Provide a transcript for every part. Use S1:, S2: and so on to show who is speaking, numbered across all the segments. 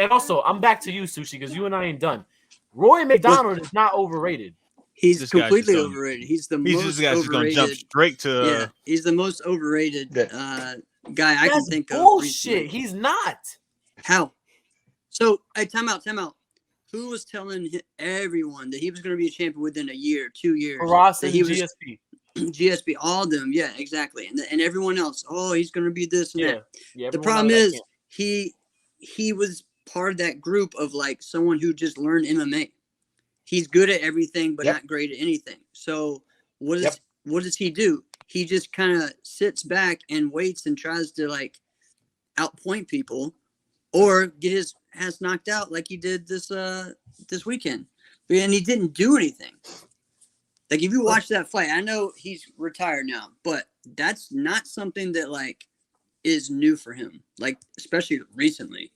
S1: and also I'm back to you, Sushi, because you and I ain't done. Rory MacDonald is not overrated.
S2: He's completely overrated. He's the most overrated.
S3: Just gonna jump straight to.
S2: Yeah, he's the most overrated guy I can think
S1: bullshit.
S2: of.
S1: He's not.
S2: How? So, hey, time out. Who was telling everyone that he was going to be a champion within a year, 2 years?
S1: Ross and GSP.
S2: GSP, all of them, yeah, exactly. And everyone else, he's going to be this and that.
S1: Yeah,
S2: the problem is he was part of that group of like someone who just learned MMA. He's good at everything, but not great at anything. So what does he do? He just kind of sits back and waits and tries to like outpoint people or get his ass knocked out like he did this weekend. And he didn't do anything. Like if you watch that fight, I know he's retired now, but that's not something that like is new for him. Like especially recently.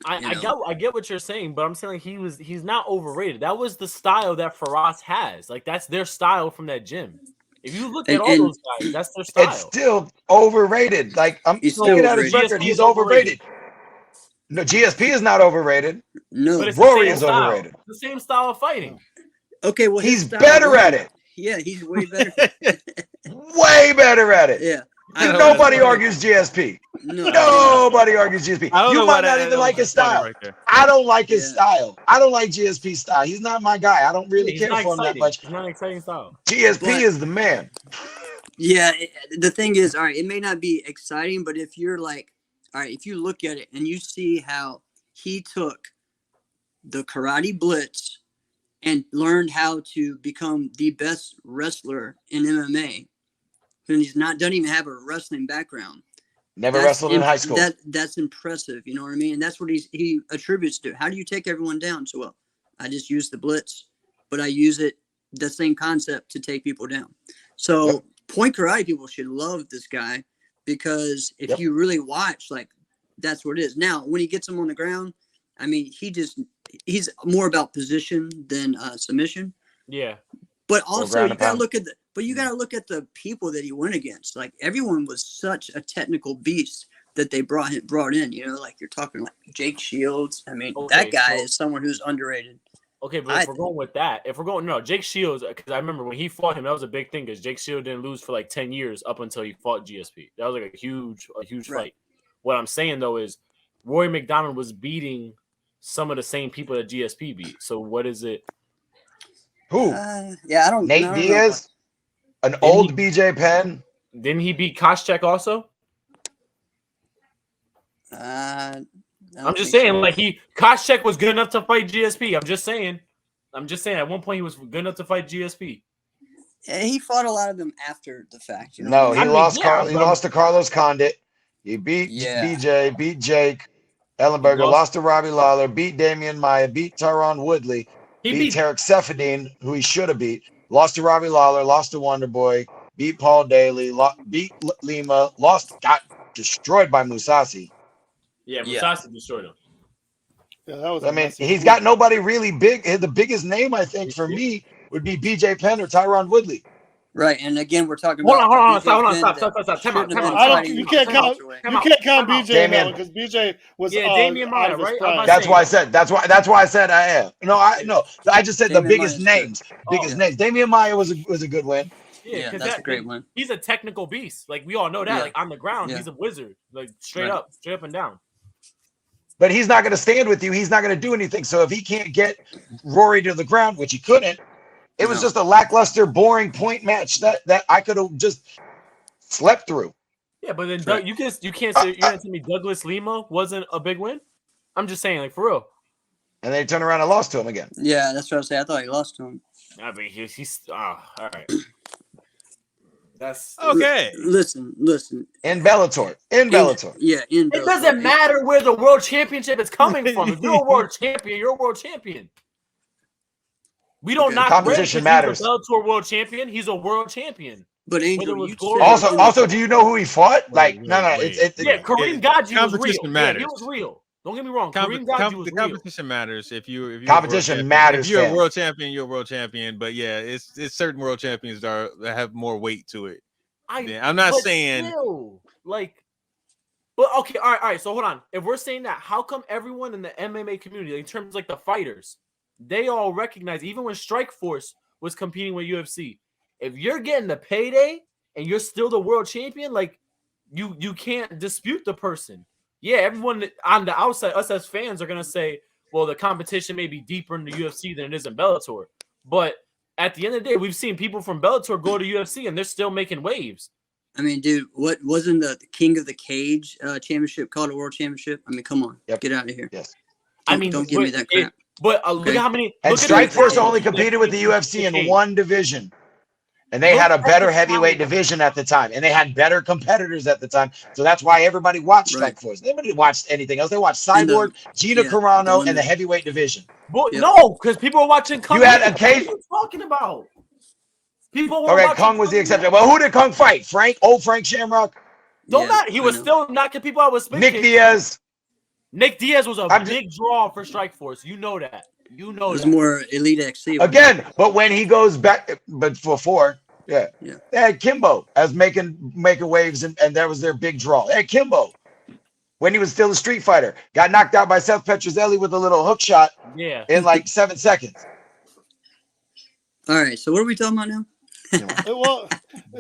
S1: I get what you're saying, but I'm saying like he's not overrated. That was the style that Faraz has. Like that's their style from that gym. If you look at all those guys, that's their style.
S4: It's still overrated. Like I'm looking at his record, he's overrated. No, GSP is not overrated.
S2: No,
S1: but
S4: Rory is overrated.
S1: It's the same style of fighting.
S2: Okay, well
S4: he's better at it.
S2: Yeah, he's way better.
S4: Way better at it.
S2: Yeah.
S4: Nobody argues GSP.
S2: No.
S4: Nobody argues GSP. You might not even like his style. I don't like his style. I don't like GSP's style. He's not my guy. I don't really care for him that much.
S1: He's not an exciting style.
S4: GSP is the man.
S2: Yeah, the thing is, all right, it may not be exciting, but if you're like, all right, if you look at it and you see how he took the karate blitz and learned how to become the best wrestler in MMA, and doesn't even have a wrestling background.
S4: Never wrestled in high school.
S2: That's impressive. You know what I mean? And that's what he attributes to. How do you take everyone down? So, well, I just use the blitz, but I use the same concept to take people down. So point karate people should love this guy because if you really watch, like that's what it is. Now, when he gets them on the ground, I mean, he's more about position than submission.
S1: Yeah.
S2: But also you gotta look at the people that he went against. Like everyone was such a technical beast that they brought in. You know, like you're talking like Jake Shields. I mean, that guy is someone who's underrated.
S1: Okay, but if we're going with that, Jake Shields, because I remember when he fought him, that was a big thing because Jake Shields didn't lose for like 10 years up until he fought GSP. That was like a huge fight. What I'm saying though is Rory MacDonald was beating some of the same people that GSP beat. So what is it?
S4: Who?
S2: I don't.
S4: Nate Diaz, old BJ Penn.
S1: Didn't he beat Koscheck also?
S2: I'm
S1: just saying, like Koscheck was good enough to fight GSP. I'm just saying. At one point he was good enough to fight GSP.
S2: Yeah, he fought a lot of them after the fact. You
S4: No,
S2: know?
S4: he lost to Carlos Condit. He beat BJ, beat Jake Ellenberger, lost to Robbie Lawler, beat Damian Maia, beat Tyron Woodley. He beat Tarek Seferdine, who he should have beat. Lost to Robbie Lawler, lost to Wonderboy, beat Paul Daly, beat Lima, got destroyed by Musasi.
S1: Yeah, Musasi destroyed him.
S5: Yeah, that was.
S4: I mean, he's got nobody really big. The biggest name, I think, for me would be BJ Penn or Tyron Woodley.
S2: Right, and again, we're talking
S1: about. Hold on, stop.
S5: Time out. You can't count BJ now because BJ was.
S1: Damian Maia, right?
S4: That's why I said. That's why I said I am. No, I just said the biggest names. Names. Damian Maia was a good win.
S2: Yeah, that's a great one.
S1: He's a technical beast. Like we all know that. Like on the ground, he's a wizard. Like straight up and down.
S4: But he's not going to stand with you. He's not going to do anything. So if he can't get Rory to the ground, which he couldn't, it was just a lackluster, boring point match that I could have just slept through.
S1: Yeah, but then you can't say you're gonna tell me Douglas Lima wasn't a big win. I'm just saying, like for real.
S4: And they turned around and lost to him again.
S2: Yeah, that's what I was saying. I thought he lost to him.
S1: I mean, he's all right. That's
S2: okay. Listen.
S4: In Bellator.
S2: It
S1: doesn't matter where the world championship is coming from. If you're a world champion, you're a world champion. We don't knock
S4: competition matters.
S1: He's a Bellator world champion. He's a world champion.
S2: But Angel,
S4: also, do you know who he fought? Like, no.
S1: Kareem Gadji was real.
S3: Matters.
S1: Yeah, he was real. Don't get me wrong. Kareem Gadji was
S3: the
S1: real.
S3: Competition matters. If you
S4: competition matters.
S3: If you're a world champion, you're a world champion. But yeah, it's certain world champions that have more weight to it. I'm not saying
S1: still, like But okay, all right. So hold on. If we're saying that, how come everyone in the MMA community, in terms of like the fighters, they all recognize, even when Strikeforce was competing with UFC, if you're getting the payday and you're still the world champion, like you can't dispute the person. Yeah, everyone on the outside, us as fans, are gonna say, well, the competition may be deeper in the UFC than it is in Bellator. But at the end of the day, we've seen people from Bellator go to UFC and they're still making waves.
S2: I mean, dude, what wasn't the King of the Cage championship called a world championship? I mean, come on, get out of here.
S4: Yes.
S2: Don't give me that crap.
S1: But look at how many.
S4: And Strikeforce only competed with the UFC in one division. And they had a better heavyweight division at the time. And they had better competitors at the time. So that's why everybody watched Strikeforce. Nobody watched anything else. They watched Cyborg, Gina Carano, and the heavyweight division.
S1: But no, because people were watching Kung.
S4: You had a case.
S1: What are you talking about? People were watching
S4: Kung was the exception. Well, who did Kung fight? Old Frank Shamrock?
S1: Don't matter. He was still knocking people out with spin
S4: Nick
S1: kicks.
S4: Diaz.
S1: Nick Diaz was a big draw for Strikeforce. You know that. You know that.
S2: It was more Elite XC.
S4: Again, but when he goes back, but before, they had Kimbo as making waves, and that was their big draw. They had Kimbo when he was still a street fighter. Got knocked out by Seth Petrozelli with a little hook shot in like 7 seconds.
S2: All right, so what are we talking about now?
S5: Well,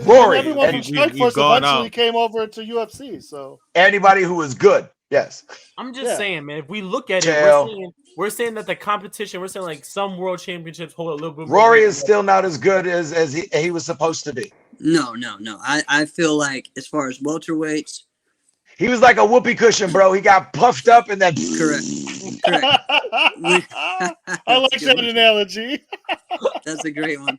S4: Rory.
S5: Everyone from Strikeforce eventually came over to UFC. So
S4: anybody who was good, yes.
S1: I'm just saying, man. If we look at it, we're saying that the competition. We're saying like some world championships hold a little bit.
S4: Rory is still not as good as he was supposed to be.
S2: No. I feel like as far as welterweights,
S4: he was like a whoopee cushion, bro. He got puffed up and then
S2: correct.
S5: I like that analogy.
S2: That's a great one.